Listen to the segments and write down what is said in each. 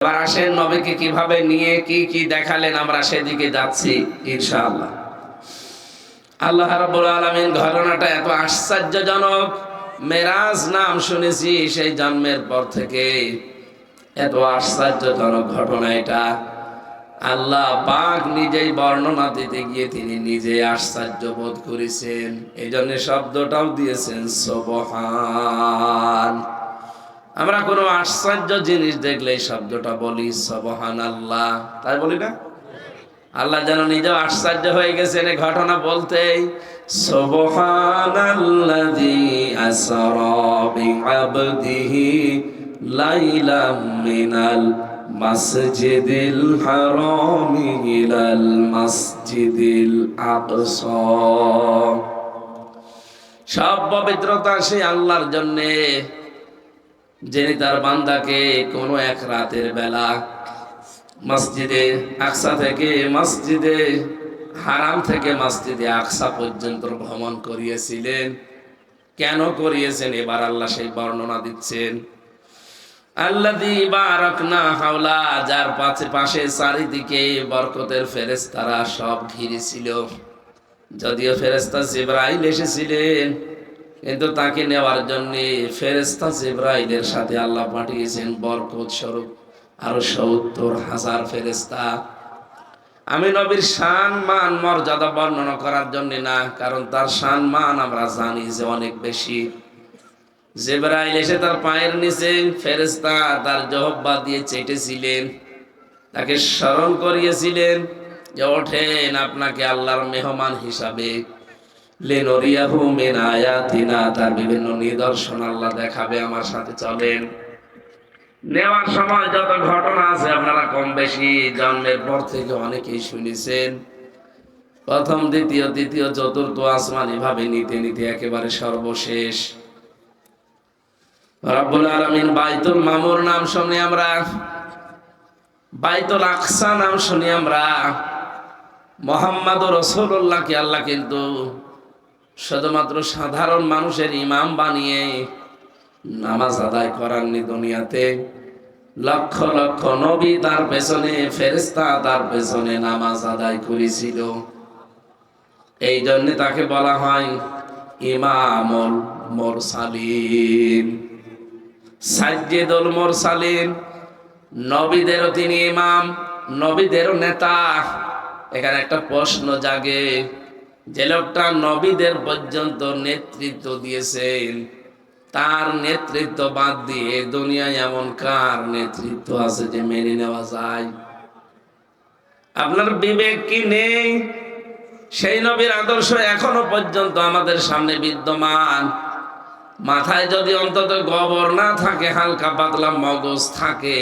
এবার আসেন নবীকে কিভাবে নিয়ে কি কি দেখালেন, আমরা সেদিকে যাচ্ছি ইনশাআল্লাহ। আল্লাহ রাব্বুল আলামিন ঘটনাটা এত আশ্চর্যজনক। মেরাজ নাম শুনেছি সেই জন্মের পর থেকে, এত আশ্চর্যজনক ঘটনা এটা। আল্লাহ পাক নিজেই বর্ণনা দিতে গিয়ে তিনি নিজে আশ্চর্য বোধ করেছেন, এই জন্য শব্দটাও দিয়েছেন সুবহান। আমরা কোনো আশ্চর্য জিনিস দেখলে এই শব্দটা বলি সুবহানাল্লাহ, তাই বলি না? আল্লাহ যেন নিজেও আশ্চর্য হয়ে গেছেন এই ঘটনা বলতেই। সুবহানাল্লাযী আসরা বিআবদিহি লাইলাম মিনাল মাসজিদিল হারামি ইলাল মাসজিদিল আকসা। সব পবিত্রতা সেই আল্লাহর জন্যে, যিনি তার বান্দাকে কোনো এক রাতের বেলা মসজিদে আকসা থেকে মসজিদে হারাম থেকে মসজিদে আকসা পর্যন্ত ভ্রমণ করিয়েছিলেন। কেন করিয়েছেন এবার আল্লাহ সেই বর্ণনা দিচ্ছেন। আল্লাযী বারাকনা হাওলা, যার পাশে চারিদিকে বরকতের ফেরেশতারা সব ঘিরে ছিল। যদিও ফেরেশতা জিবরাইল এসেছিলেন, কিন্তু তাকে নেওয়ার জন্য ফেরেশতা জিবরাইলের সাথে আল্লাহ পাঠিয়েছেন বরকত স্বরূপ আরো ৭০,০০০ ফেরেশতা। আমি নবীর শান মান মর্যাদা বর্ণনা করার জন্য না, কারণ তার শান মান আমরা জানি যে অনেক বেশি। জিবরাইল এসে তার পায়ের নিচে ফেরেশতা তার জহব্বা দিয়ে চেটেছিলেন, তাকে স্মরণ করিয়েছিলেন যে ওঠেন, আপনাকে আল্লাহর মেহমান হিসাবে লিনুরিয়াহু মিন আয়াতিনা, তার বিভিন্ন নিদর্শন আল্লাহ দেখাবে, আমার সাথে চলেন। নেওয়ার সময় যত ঘটনা আছে আপনারা কম বেশি জন্মের পর থেকে অনেকেই শুনেছেন। প্রথম, দ্বিতীয়, তৃতীয়, চতুর্থ আসমান এভাবে নিতে নিতে একেবারে সর্বশেষ রব্বুল আলামিন বাইতুল মামুর নাম শুনি আমরা, বাইতুল আকসা নাম শুনি আমরা। মুহাম্মদুর রাসূলুল্লাহকে আল্লাহ কিন্তু শুধুমাত্র সাধারণ মানুষের ইমাম বানিয়ে নামাজ আদায় করাননি দুনিয়াতে। লক্ষ লক্ষ নবী তার পেছনে, ফেরেশতা তার পেছনে নামাজ আদায় করেছিল। এই জন্য তাকে বলা হয় ইমামুল মুরসালিন, সাইয়্যিদুল মুরসালিন। নবীদেরও তিনি ইমাম, নবীদেরও নেতা। এখানে একটা প্রশ্ন জাগে, যে লোকটা নবীদের পর্যন্ত নেতৃত্ব দিয়েছেন, তার নেতৃত্ব বাদ দিয়ে দুনিয়ায় এমন কার নেতৃত্ব আছে যে মেনে নেওয়া যায়? আপনার বিবেক কি নেই? সেই নবীর আদর্শ এখনো পর্যন্ত আমাদের সামনে বিদ্যমান। মাথায় যদি অন্তত গোবর না থাকে, হালকা পাতলা মগজ থাকে,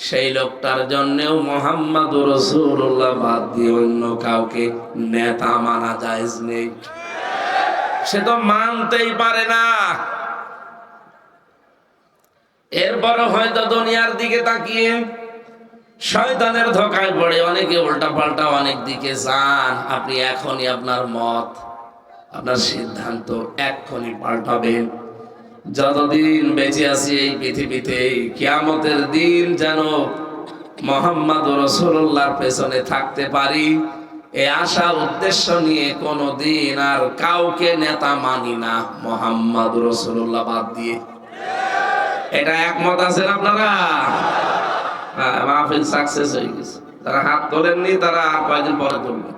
সেই লোকটার জন্যেও মুহাম্মদুর রাসূলুল্লাহ বাদ দিয়ে অন্য কাউকে নেতা মানা জায়েজ নেই। সে তো মানতেই পারে না। এরপর হয়তো দুনিয়ার দিকে তাকিয়ে শয়তানের ধোঁকায় পড়ে অনেকে উল্টা পাল্টা অনেক দিকে যান। আপনি এখনই আপনার মত, আপনার সিদ্ধান্ত এক্ষুনি পাল্টাবেন। যতদিন বেঁচে আছি এই পৃথিবীতে, কিয়ামতের দিন যেন মুহাম্মদুর রাসূলুল্লাহর পেছনে থাকতে পারি, এই আশা উদ্দেশ্য নিয়ে কোনদিন আর কাউকে নেতা মানি না মুহাম্মদুর রাসূলুল্লাহ বাদ দিয়ে। এটা একমত আছেন আপনারা? মাহফিল সাকসেস হয়ে গেছে। তারা হাত তোলেননি, তারা আর কয়েকদিন পরে তুলবেন।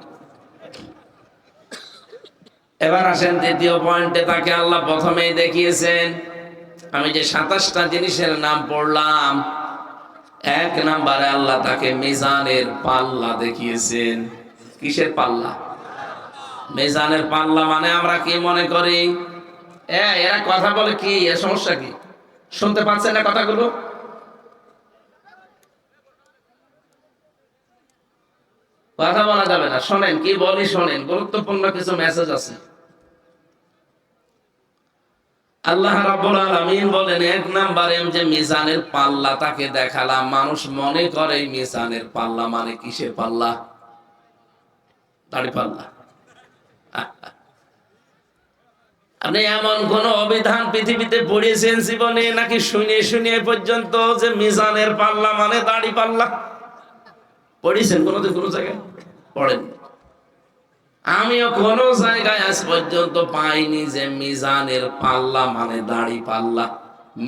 এবার আসেন দ্বিতীয় পয়েন্টে। তাকে আল্লাহ প্রথমেই দেখিয়েছেন, আমি যে ২৭টা জিনিসের নাম পড়লাম, ১ নম্বরে আল্লাহ তাকে মিজানের পাল্লা দেখিয়েছেন। কিসের পাল্লা? মিজানের পাল্লা। মানে আমরা কি মনে করি, এরা কথা বলে কি, এর সমস্যা কি? শুনতে পাচ্ছেন না কথাগুলো? কথা বলা যাবে না, শোনেন কি বলি, শোনেন, গুরুত্বপূর্ণ কিছু মেসেজ আছে। আল্লাহ রাব্বুল আলামিন বলেন ১ নম্বরে যে মিজানের পাল্লা তাকে দেখালাম। মানুষ মনে করে মিজানের পাল্লা মানে কিসের পাল্লা? দাড়ি পাল্লা। আপনি এমন কোন অভিধান পৃথিবীতে পড়িয়েছেন জীবনে, নাকি শুনে শুনে পর্যন্ত যে মিজানের পাল্লা মানে দাড়ি পাল্লা পড়িয়েছেন কোনোদিন কোনো জায়গায়? পড়েন? আমিও কোন জায়গায় আজ পর্যন্ত পাইনি যে মিজানের পাল্লা মানে দাড়ি পাল্লা।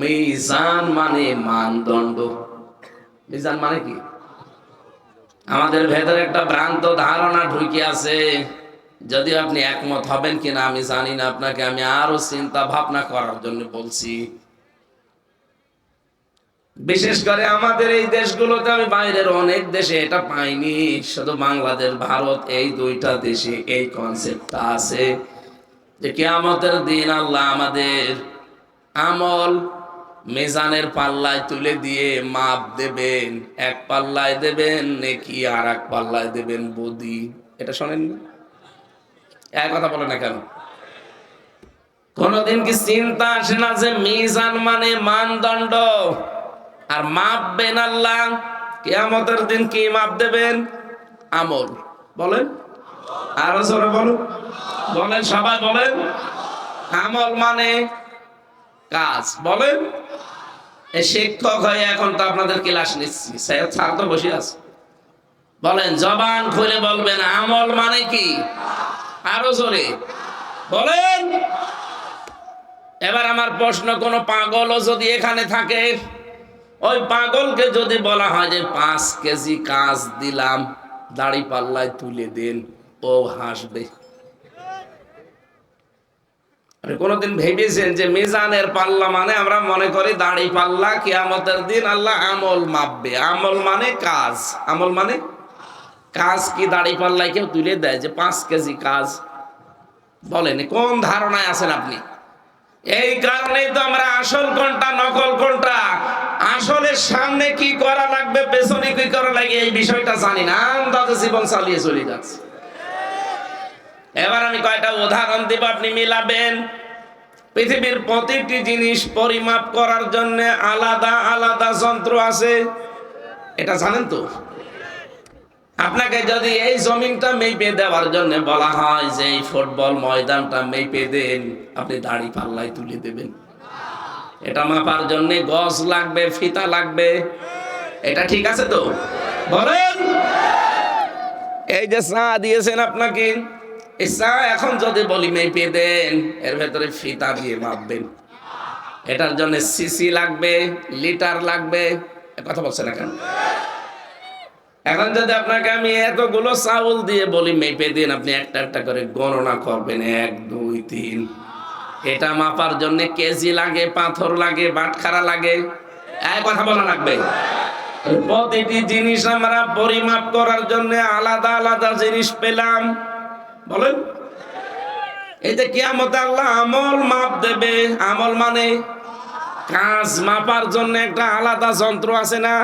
মিজান মানে মানদণ্ড। মিজান মানে কি? আমাদের ভেতরে একটা ভ্রান্ত ধারণা ঢুকে আছে, যদিও আপনি একমত হবেন কিনা আমি জানি না, আপনাকে আমি আরো চিন্তা ভাবনা করার জন্য বলছি। বিশেষ করে আমাদের এই দেশগুলোতে, আমি বাইরের অনেক দেশে এটা পাইনি, শুধু বাংলাদেশ ভারত এই দুইটা দেশে এই কনসেপ্টটা আছে যে কিয়ামতের দিন আল্লাহ আমাদের আমল মিজানের পাল্লায় তুলে দিয়ে মাপ দেবেন। এক পাল্লায় দেবেন নেকি, আর এক পাল্লায় দেবেন বদি। এটা শোনেননি? এক কথা বলে না কেন? কোনদিন কি চিন্তা আসে না যে মিজান মানে মানদণ্ড, আর মাপবেন আল্লাহ কিয়ামতের দিন? কি মাপ দেবেন? আমল। বলেন আরো জোরে বলুন, বলেন সবাই বলেন। আমল মানে কাজ। বলেন। এই শিক্ষক হয়ে এখন তো আপনাদের ক্লাস নিচ্ছি, স্যার তো বসে আছে। বলেন, জবান খুলে বলবেন আমল মানে কি? আরো জোরে বলেন। এবার আমার প্রশ্ন, কোন পাগলও যদি এখানে থাকে, ওই পাগলকে যদি বলা হয় যে 5 কেজি কাজ দিলাম, দাড়ি পাল্লায় তুলে দেন, ও হাসবে? কোনদিন ভেবেছেন যে মিজানের পাল্লা মানে আমরা মনে করি দাড়ি পাল্লা, কিয়ামতের দিন আল্লাহ আমল মাপবে। আমল মানে কাজ। আমল মানে কাজ কি দাড়ি পাল্লায় কেউ তুলে দেয় যে 5 কেজি কাজ? বলেন, কোন ধারণায় আছেন আপনি? এই কারণেই তো আমরা আসল কোনটা নকল কোনটা, আসলের সামনে কি করা লাগবে পেছনে কি করা লাগে এই বিষয়টা জানি না, আন্দাজে জীবন চালিয়ে চলে যাচ্ছে। এবার আমি কয়টা উদাহরণ দিব, আপনি মিলাবেন। পৃথিবীর প্রতিটি জিনিস পরিমাপ করার জন্য আলাদা আলাদা যন্ত্র আছে, এটা জানেন তো? আপনাকে যদি এই জমিনটা মেপে দেওয়ার জন্য বলা হয় যে এই ফুটবল ময়দানটা মেপে দেন, আপনি দাড়ি পাল্লায় তুলে দেবেন? এটা মাপার জন্য গজ লাগবে, ফিতা লাগবে। এটা ঠিক আছে তো? বলেন। এই যে চা দিয়েছেন আপনাকে, এই চা এখন যদি বলি মেপে দেন, এর ভেতরে ফিতা দিয়ে মাপবেন। এটার জন্য সিসি লাগবে, লিটার লাগবে। কথা বলছেন এখন? এখন যদি আপনাকে আমি এতগুলো চাউল দিয়ে বলি মেপে দিন, আপনি একটা একটা করে গণনা করবেন, 1 2 3। এটা মাপার জন্য কেজি লাগে, পাথর লাগে, বাটখারা লাগে, এক কথা বলা লাগবে। প্রতিটি জিনিস আমরা পরিমাপ করার জন্য আলাদা আলাদা জিনিস পেলাম। বলেন। এই যে কিয়ামতে আল্লাহ আমল মাপ দেবে, আমল মানে কাজ মাপার জন্য একটা আলাদা যন্ত্র আছে না?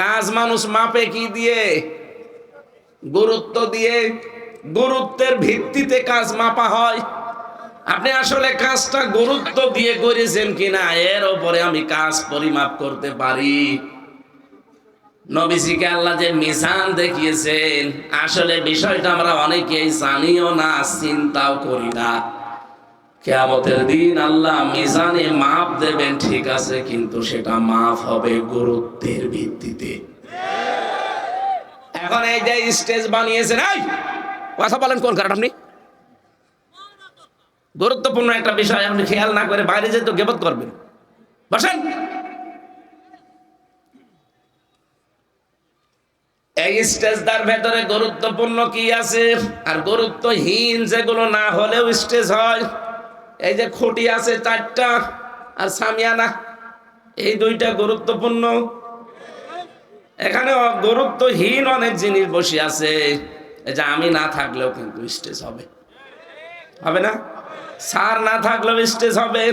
কাজ মানুষ মাপে কি দিয়ে? গুরুত্ব দিয়ে। গুরুত্বের ভিত্তিতে কাজ মাপা হয়। আপনি আসলে কাজটা গুরুত্ব দিয়ে করেছেন কিনা এর উপরে আমি কাজ পরিমাপ করতে পারি। নবীজিকে আল্লাহ যে মিজান দেখিয়েছেন, আসলে বিষয়টা আমরা অনেকেই জানিও না, চিন্তাও করি না। কিয়ামতের দিন আল্লাহ মিজানে মাপ দেবেন, ঠিক আছে, কিন্তু সেটা মাপ হবে গুরুত্বের ভিত্তিতে। এখন এই যে স্টেজ বানিয়েছেন, এই কথা বলেন কোন কারণ? আপনি গুরুত্বপূর্ণ একটা বিষয় আপনি খেয়াল না করে বাইরে যেতে গিবত করবেন। বসেন। এই স্টেজটার ভেতরে গুরুত্বপূর্ণ কি আছে আর গুরুত্বহীন যেগুলো না হলেও স্টেজ হয়। এই যে খুঁটি আছে 4টা আর সামিয়ানা, এই 2টা গুরুত্বপূর্ণ। এখানে গুরুত্বহীন অনেক জিনিস বসে আছে, এই যে আমি না থাকলেও কিন্তু স্টেজ হবে, হবে না? স্যার না থাকলেও স্টেজ হবে।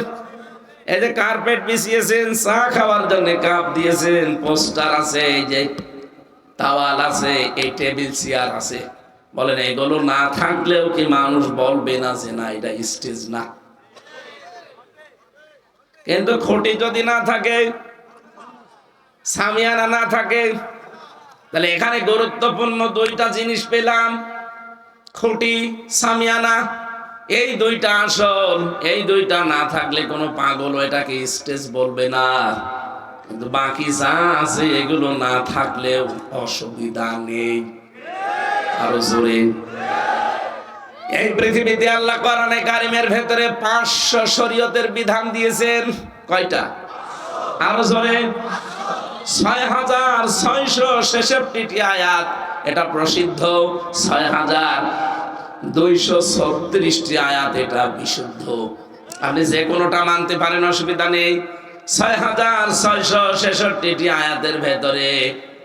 এই যে কার্পেট বিছিয়েছেন, চা খাওয়ার জন্য কাপ দিয়েছেন, পোস্টার আছে, এই যে তাওয়াল আছে, এই টেবিল চেয়ার আছে। বলেন, এগুলো না থাকলেও কি মানুষ বলবে না যে না এটা স্টেজ না? কিন্তু খুঁটি যদি না থাকে, সামিয়ানা না থাকে, তাহলে এখানে গুরুত্বপূর্ণ 2টা জিনিস পেলাম, খুঁটি, সামিয়ানা। এই দুইটা আসল, এই দুইটা না থাকলে কোনো পাগল এটাকে স্টেজ বলবে না, কিন্তু বাকি যা আছে এগুলো না থাকলেও অসুবিধা নেই। আরো জোরে। এই পৃথিবীতে আল্লাহ কোরআনে কারিমের ভেতরে 500 শরীয়তের বিধান দিয়েছেন। কয়টা? আরো জোরে। 6666টি আয়াত, এটা প্রসিদ্ধ। 6236টি আয়াত, এটা বিশুদ্ধ। আপনি যে কোনোটা মানতে পারেন, অসুবিধা নেই। 6666টি আয়াতের ভেতরে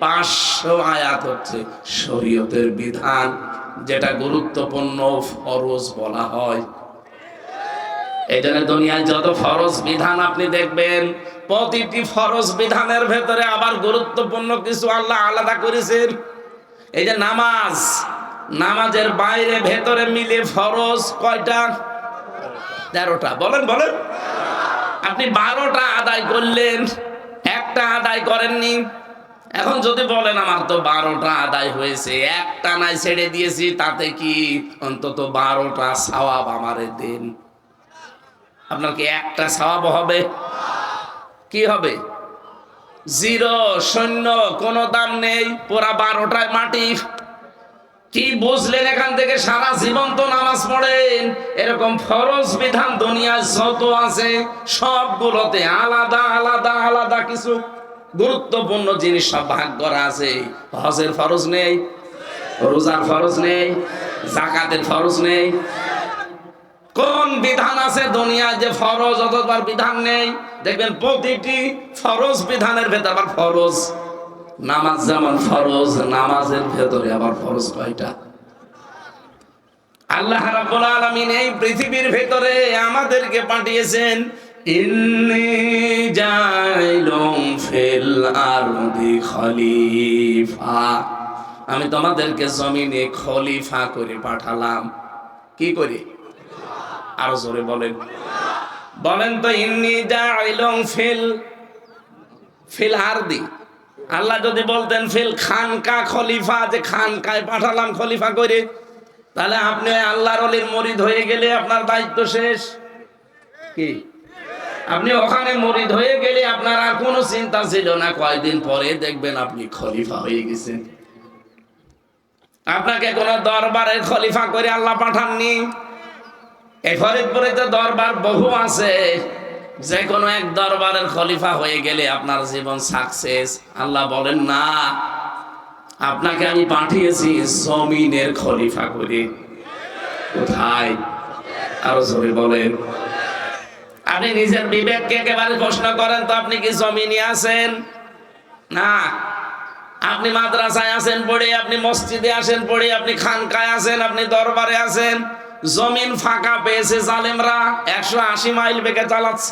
500 আয়াত হচ্ছে শরীয়তের বিধান, যেটা গুরুত্বপূর্ণ ফরজ বলা হয়। এই জন্য দুনিয়ায় যত ফরজ বিধান আপনি দেখবেন, প্রতিটি ফরজ বিধানের ভেতরে আবার গুরুত্বপূর্ণ কিছু আল্লাহ আলাদা করেছেন। এই যে নামাজ, নামাজের বাইরে ভেতরে মিলে ফরজ কয়টা? 13টা। বলেন বলেন। আপনি 12টা আদায় করলেন, একটা আদায় করেননি। এখন যদি বলেন আমার তো 12টা আদায় হয়েছে, একটা নাই ছেড়ে দিয়েছি, তাতে কি? অন্তত 12টা সওয়াব আমারে দেন। আপনার কি একটা সওয়াব হবে? কি হবে? জিরো, শূন্য, কোনো দাম নেই। পুরা 12টায় মাটি। কি বুঝলেন এখান থেকে? সারা জীবন তো নামাজ পড়েন। এরকম ফরজ বিধান দুনিয়ায় যত আছে সবগুলোতে আলাদা আলাদা আলাদা কিছু গুরুত্বপূর্ণ জিনিস সব ভাগ করা আছে। হজের ফরজ নেই, রোজার ফরজ নেই, যাকাতের ফরজ নেই। কোন বিধান আছে দুনিয়ায় যে ফরজ অথবা বিধান নেই? দেখবেন প্রতিটি ফরজ বিধানের ভেতর আবার ফরজ। নামাজ যেমন ফরজ, নামাজের ভেতরে আবার ফরজ কয়টা? আল্লাহ রাব্বুল আলামিন এই পৃথিবীর ভেতরে আমাদেরকে পাঠিয়েছেন, ইন্নী জাইলুম ফিল আরদি খলিফা। আমি তোমাদেরকে জমিনে খলিফা করে পাঠালাম। কি করে? আরো জোরে বলেন। বলেন তো, ইন্নী জাইলুম ফিল আরদি। আল্লাহ যদি বলতেন ফিল খানকা খলিফা, যে খানকায় পাঠালাম খলিফা করে, তাহলে আপনি আল্লাহর ওলির মুরিদ হয়ে গেলে আপনার দায়িত্ব শেষ। কি? আপনি ওখানে মুরিদ হয়ে গেলে আপনার আর কোনো চিন্তা ছিল না, কয়দিন পরে দেখবেন আপনি খলিফা হয়ে গেছেন। আপনাকে কোন দরবারের খলিফা করে আল্লাহ পাঠাননি। এই ফরিদপুরে তো দরবার বহু আছে, যে কোনো এক দরবারের খলিফা হয়ে গেলে আপনার জীবন সাকসেস। আল্লাহ বলেন না, আপনাকে আমি পাঠিয়েছি জমিনের খলিফা করে। কোথায়? আরো জোরে বলেন। আপনি নিজের বিবেককে একেবারে প্রশ্ন করেন তো, আপনি কি জমিনে আছেন? না। আপনি মাদ্রাসায় আছেন পড়ে, আপনি মসজিদে আসেন পড়ে, আপনি খানকায় আছেন, আপনি দরবারে আছেন। জমিন ফাঁকা পেয়েছে জালেমরা, 180 মাইল বেগে চালাচ্ছে।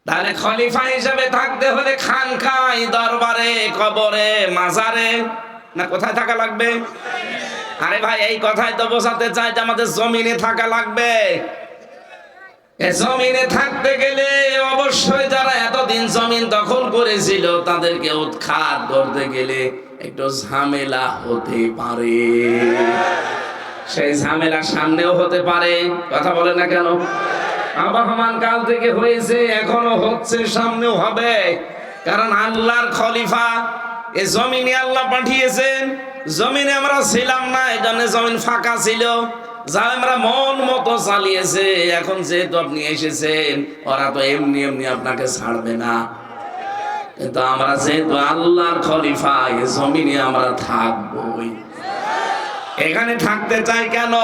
তাহলে খলিফা হিসেবে থাকতে হলে খানকায়, দরবারে, কবরে, মাজারে, না কোথায় থাকা লাগবে? আরে ভাই, এই কথাই তো বোঝাতে চাই যে আমাদের জমিনে থাকা লাগবে। জমিনে থাকতে গেলে অবশ্যই যারা এতদিন জমিন দখল করেছিল তাদেরকে উৎখাত করতে গেলে একটু ঝামেলা হতে পারে। সেই ঝামেলা সামনেও হতে পারে। কথা বলে না কেন? আবহমান কাল থেকে হয়েছে, এখনো হচ্ছে, সামনেও হবে। কারণ আল্লাহর খলিফা এ জমিনে আল্লাহ পাঠিয়েছেন। জমিনে আমরা ছিলাম না, এই জন্য জমিন ফাঁকা ছিল, যা আমরা মন মতো চালিয়েছে। এখন যেহেতু আপনি এসেছেন, ওরা তো এমনি এমনি আপনাকে ছাড়বে না। কিন্তু আমরা যেহেতু আল্লাহর খলিফা, এই জমিনে আমরা থাকবই। এখানে থাকতে চাই কেন?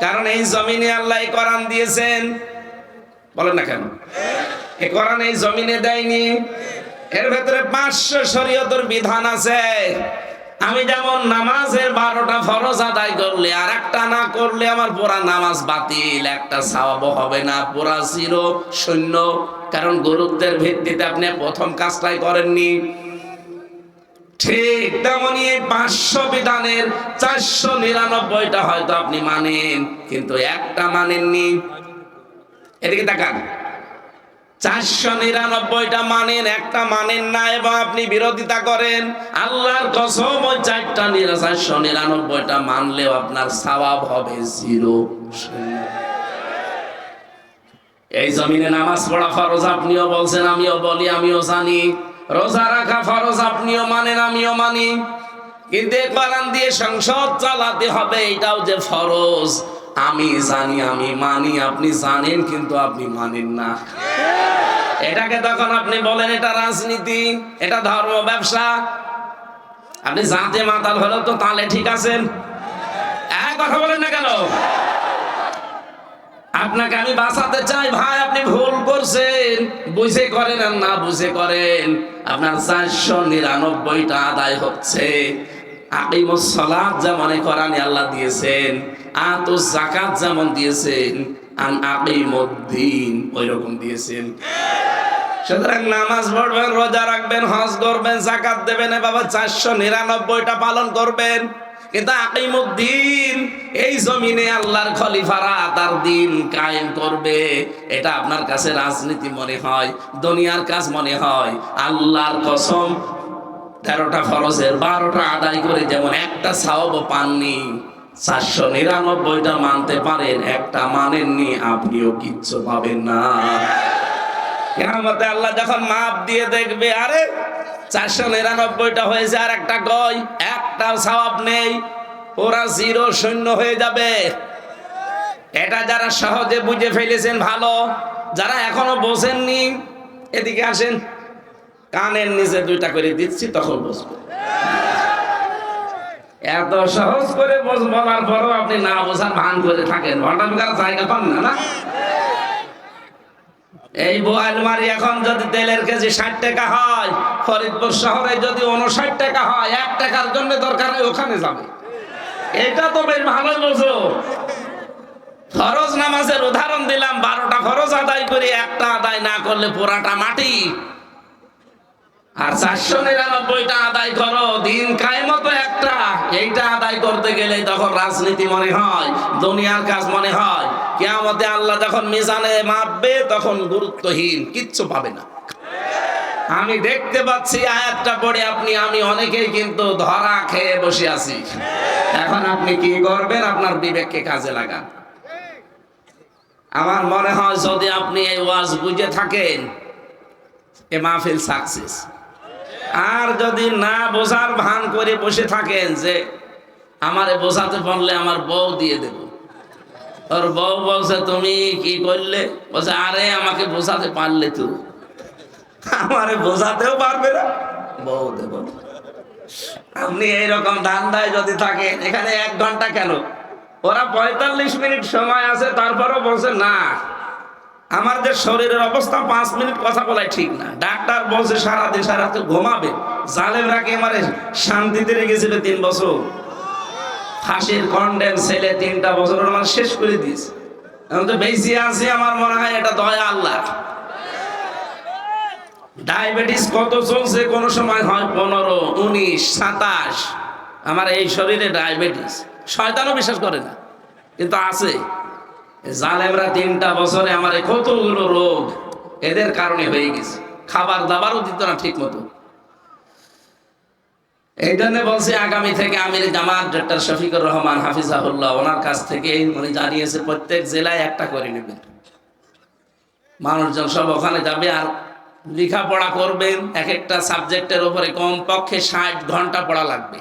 কারণ এই জমিনে আল্লাহ কোরআন দিয়েছেন। বলেন না কেন? এই কোরআন এই জমিনে দেয়নি। এর ভেতরে 500 শরীয়তের বিধান আছে। আমি যেমন নামাজের 12টা ফরজ আদায় করলে আর একটা না করলে আমার পুরা নামাজ বাতিল, একটা সওয়াব হবে না, পুরা জিরো, শূন্য। কারণ গুরুত্বের ভিত্তিতে আপনি প্রথম কাজটাই করেননি। ঠিক তেমনি এই 500 বিধানের 499টা হয়তো আপনি মানেন, কিন্তু একটা মানেননি। এদিকে তাকান। 499টা মানেন, একটা মানেন না এবং আপনি বিরোধিতা করেন, আল্লাহর কসম ওই 499টা মানলেও আপনার সওয়াব হবে 0। এই জমিনে নামাজ পড়া ফরজ আপনিও বলছেন, আমিও বলি, আমিও জানি। রোজা রাখা ফরজ আপনিও মানেন, আমিও মানি। কিন্তু কোরআন দিয়ে সংসদ চালাতে হবে এটাও যে ফরজ আমি জানি, আমি মানি, আপনি জানেন কিন্তু আপনি মানেন না। এটাকে তখন আপনি বলেন এটা রাজনীতি, এটা ধর্ম ব্যবসা। আপনি জাতে মাতাল হলেও তো তাহলে ঠিক আছেন, কথা বলেন না কেন? আপনাকে আমি বাঁচাতে চাই ভাই, আপনি ভুল করছেন, বুঝে করেন আর না বুঝে করেন, আপনার 499টা আদায় হচ্ছে। আকিমুস সালাত যেমন কোরআনে আল্লাহ দিয়েছেন, আতুজ যাকাত যেমন দিয়েছেন, আন আকিমুদ্দিন ওই রকম দিয়েছেন। সুতরাং নামাজ পড়বেন, রোজা রাখবেন, হজ করবেন, যাকাত দেবেন, বাবা 499টা পালন করবেন। কিন্তু আকিমুদ্দিন এই জমিনে আল্লাহর খলিফারা তার দিন কায়েম করবে, এটা আপনার কাছে রাজনীতি মনে হয়, দুনিয়ার কাজ মনে হয়। আল্লাহর কসম 13টা ফরজের 12টা আদায় করে যেমন একটা সওয়াবও পাননি, 499টা মানতে পারেন, একটা মানেননি, আপনিও কিচ্ছু পাবেন না। কিয়ামতে আল্লাহ যখন মাপ দিয়ে দেখবে, আরে 499টা হয়েছে আর একটা কই, একটাও সওয়াব নেই, ওরা 0 শূন্য হয়ে যাবে। এটা যারা সহজে বুঝে ফেলেছেন ভালো, যারা এখনো বোঝেননি এদিকে আসেন, কানের নিচে 2টা করে দিচ্ছি, তখন বুঝবেন। এত সহজ করে বলার পরও আপনি না বোঝার ভান করে থাকেন, হঠাৎ জায়গা পান না। না, এই বোয়ালমারি এখন যদি তেলের কেজি 60 টাকা হয়, ফরিদপুর শহরে যদি 59 টাকা হয়, 1 টাকার জন্য দরকার ওখানে যাবে। এটা তো বেশ ভালো বোঝো। ফরজ নামাজের উদাহরণ দিলাম, 12টা ফরজ আদায় করে একটা আদায় না করলে পুরাটা মাটি। আর 499টা আদায় করো, দিন কায়েমত একটা, এইটা আদায় করতে গেলে তখন রাজনীতি মনে হয়, দুনিয়ার কাজ মনে হয়। কিয়ামতে আল্লাহ যখন মিজানে মাপবে তখন গুরুত্বহীন, কিচ্ছু পাবে না। আমি দেখতে পাচ্ছি আয়াতটা পড়ে আপনি আমি অনেকেই কিন্তু ধরা খেয়ে বসে আছি। এখন আপনি কি করবেন? আপনার বিবেককে কাজে লাগান। আমার মনে হয় যদি আপনি এই ওয়াজ বুঝে থাকেন, এ মাহফিল সাকসেস। আর যদি না বোঝার ভান করে বসে থাকেন যে আমারে বোঝাতে পারলে আমার বউ দিয়ে দেব, ওর বউ বলছে তুমি কি করলে, বলছে আরে আমাকে বোঝাতে পারলে তো, আমারে বোঝাতেও পারবে না, বউ দেব। আপনি এইরকম ধান্দায় যদি থাকেন, এখানে 1 ঘন্টা কেন, ওরা 45 মিনিট সময় আছে, তারপরও বলছে না আমার যে শরীরের অবস্থা 5 মিনিট কথা বলাই ঠিক না। ডাক্তার বলছে সারাদিন সারাতে ঘুমাবে। জালেমরাকে আমারে শান্তিতে রেখেছিল 3 বছর, ফাঁসির কন্ডেম ছেলে 3টা বছর আমার শেষ করে দিয়েছে। আমি তো বেশি আছি, আমার মনে হয় এটা দয়া আল্লাহ। ডায়াবেটিস কত চলছে, কোন সময় হয় 15, 19, 27। আমার এই শরীরে ডায়াবেটিস, শয়তানও বিশ্বাস করে না কিন্তু আছে। জালেমরা 3টা বছরে আমার কতগুলো রোগ এদের কারণে হয়ে গেছে, খাবার দাবারও দিত না ঠিক মতো। এই জন্য বলছি আগামী থেকে আমির জামাত ডক্টর শফিকুর রহমান হাফিজাহুল্লাহ, ওনার কাছ থেকে উনি জানিয়েছে প্রত্যেক জেলায় একটা করে নেবেন, মানুষজন সব ওখানে যাবে আর লেখাপড়া করবেন। এক একটা সাবজেক্টের উপরে কমপক্ষে 60 ঘন্টা পড়া লাগবে।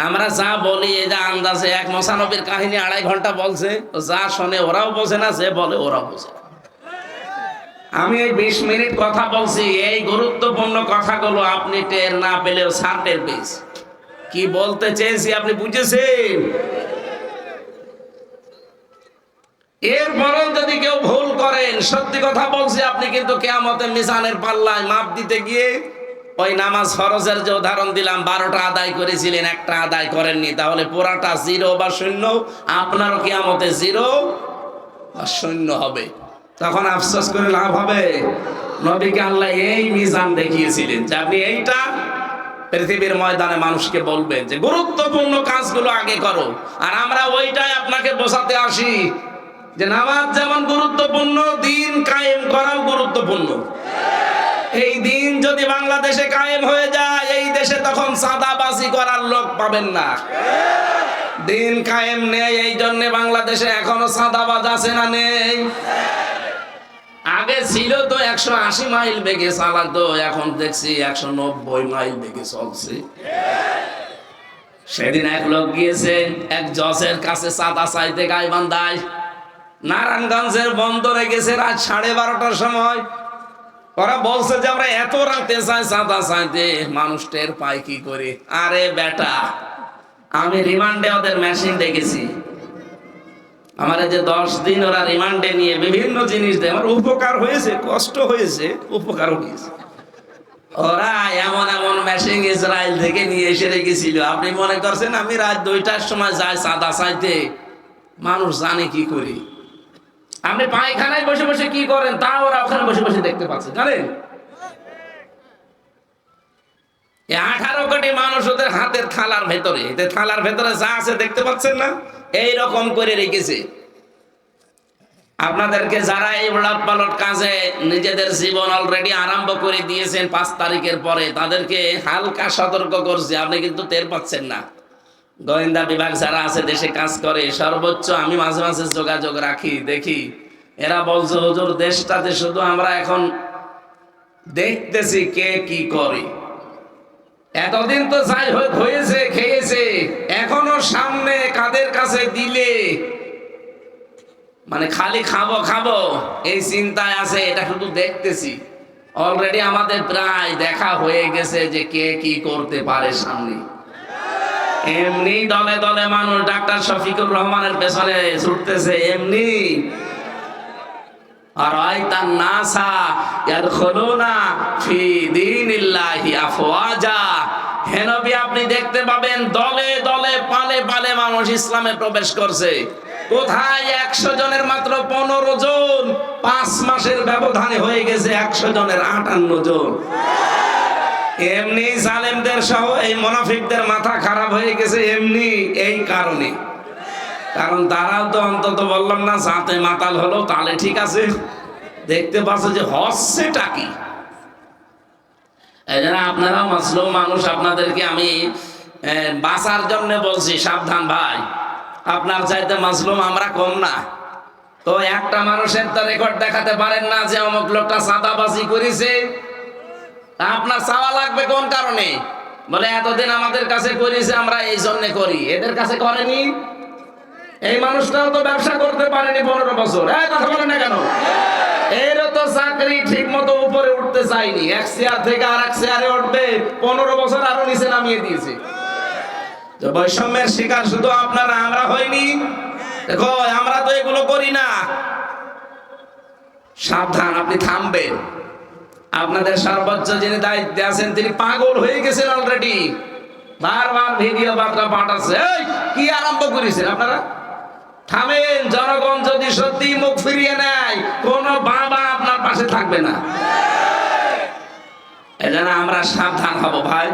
আমরা যা বলি এই যে আন্দাজে 1 মোসানবীর কাহিনী 2.5 ঘন্টা বলছে, যা শোনে ওরাও বোঝে না, যে বলে ওরাও বোঝে। আমি এই 20 মিনিট কথা বলছি, এই গুরুত্বপূর্ণ কথাগুলো আপনি টের না পেলেও স্যার টের পেয়েছে। কি বলতে চেয়েছি আপনি বুঝেছেন? এরপরও যদি কেউ ভুল করেন, সত্যি কথা বলছি, আপনি কিন্তু কিয়ামতের মিজানের পাল্লায় মাপ দিতে গিয়ে ওই নামাজ ফরজের যে উদাহরণ দিলাম, 12টা আদায় করেছিলেন, একটা আদায় করেননি, তাহলে পুরাটা 0 বা 0, আপনারও কিয়ামতে 0 বা 0 হবে। তখন আফসোস করে লাভ হবে? নবীকে আল্লাহ এই মিজান দেখিয়েছিলেন যে আপনি এইটা পৃথিবীর ময়দানে মানুষকে বলবেন যে গুরুত্বপূর্ণ কাজগুলো আগে করো, আর আমরা ওইটাই আপনাকে বোঝাতে আসি যে নামাজ যেমন গুরুত্বপূর্ণ, দিন কায়েম করাও গুরুত্বপূর্ণ। এই দিন যদি বাংলাদেশে কায়েম হয়ে যায়, এই দেশে তখন সাদাবাজি করার লোক পাবেন না। দিন কায়েম নেই, এই জন্য বাংলাদেশে এখনো সাদাবাজ আছে না নেই? আগে ছিল তো 180 মাইল বেগে চালাতো, এখন দেখছি 190 মাইল বেগে চলছে। সেদিন এক লোক গিয়েছে এক জজের কাছে চাঁদা চাইতে গাইবান্ধায়, নারায়ণগঞ্জের বন্দরে গেছে রাত 12:30টার সময়। ওরা বলছে যে আমরা এত রাতে চাই চাঁদা চাইতে, মানুষ টের পায় কি করে? আরে বেটা, আমি রিমান্ডে ওদের মেশিন দেখেছি। আমার যে 10 দিন ওরা রিমান্ডে নিয়ে বিভিন্ন জিনিস দেয়, আমার উপকার হয়েছে, কষ্ট হয়েছে, উপকার হয়েছে। ওরা এমন এমন মেশিন ইসরায়েল থেকে নিয়ে এসে রেখেছিল। আপনি মনে করছেন আমি রাত 2টার সময় যাই চাঁদা চাইতে? মানুষ জানে কি করি। আপনি পায়খানায় বসে বসে কি করেন তা ওরা ওখানে বসে বসে দেখতে পাচ্ছে, জানেন? 18 কোটি মানুষ ওদের হাতের থালার ভেতরে, এদের থালার ভেতরে যা আছে দেখতে পাচ্ছেন না? এই রকম করে রেখেছে। আপনাদেরকে যারা এই উলট পালট কাজে নিজেদের জীবন অলরেডি আরম্ভ করে দিয়েছেন 5 তারিখের পরে, তাদেরকে হালকা সতর্ক করছে, আপনি কিন্তু টের পাচ্ছেন না। গোয়েন্দা বিভাগ যারা আছে দেশে কাজ করে, সর্বোচ্চ আমি মাঝে মাঝে যোগাযোগ রাখি, দেখি এরা বলছে হুজুর দেশটাতে শুধু আমরা এখন দেখতেছি কে কি করে। এতদিন তো যাই হোক হয়েছে, খেয়েছে, এখনো সামনে কাদের কাছে দিলে মানে খালি খাবো খাবো এই চিন্তায় আছে। এটা শুধু দেখতেছি, অলরেডি আমাদের প্রায় দেখা হয়ে গেছে যে কে কি করতে পারে সামনে। এমনি দলে দলে মানুষ ডাক্তার শফিকুর রহমানের পেছনে ছুটতেছে এমনি। আর আয়তান নাসা ইয়াদখুলুনা ফি দীনিল্লাহি আফওয়াজা, হে নবী আপনি দেখতে পাবেন দলে দলে পালে পালে মানুষ ইসলামে প্রবেশ করছে। কোথায় 100 জনের মাত্র 15 জন, 5 মাসের ব্যবধানে হয়ে গেছে 100 জনের 58 জন। এমনি জালেমদের সহ এই মুনাফিকদের মাথা খারাপ হয়ে গেছে এমনি এই কারণে। কারণ তারাও তো অন্তত বললাম না সাথে মাতাল হলো, তাহলে ঠিক আছে, দেখতে পাচ্ছে যে হচ্ছেটা কি। এই জন্য আপনারাও মাসলুম মানুষ, আপনাদেরকে আমি বাঁচার জন্য বলছি, সাবধান ভাই, আপনার চাইতে মাসলুম আমরা কম না। তো একটা মানুষের তো রেকর্ড দেখাতে পারেন না যে অমুক লোকটা চাঁদাবাজি করেছে, আপনার চাওয়া লাগবে কোন কারণে? বলে এতদিন আমাদের কাছে করেছে, আমরা এই জন্য করি, এদের কাছে করেনি। এই মানুষটাও তো ব্যবসা করতে পারেনি 15 বছর, কথা বলেন না কেন? এরও তো চাকরি ঠিক মতো উপরে উঠতে চাইনি, এক চেয়ার থেকে আর এক চেয়ারে উঠবে, 15 বছর আরো নিচে নামিয়ে দিয়েছে। তো বৈষম্যের শিকার শুধু আপনারা, আমরা হইনি। দেখো আমরা তো এগুলো করি না। সাবধান, আপনি থামবেন। আপনাদের সর্বোচ্চ যিনি দায়িত্বে আছেন তিনি পাগল হয়ে গেছেন অলরেডি, বারবার ভিডিও বার্তা পাঠাচ্ছে। কি আরম্ভ করেছেন আপনারা? থামেন। জনগণ যদি সত্যি মুখ ফিরিয়ে নেয়, কোন বাবা আপনার পাশে থাকবে না। এজন্য আমরা সাবধান হব ভাই।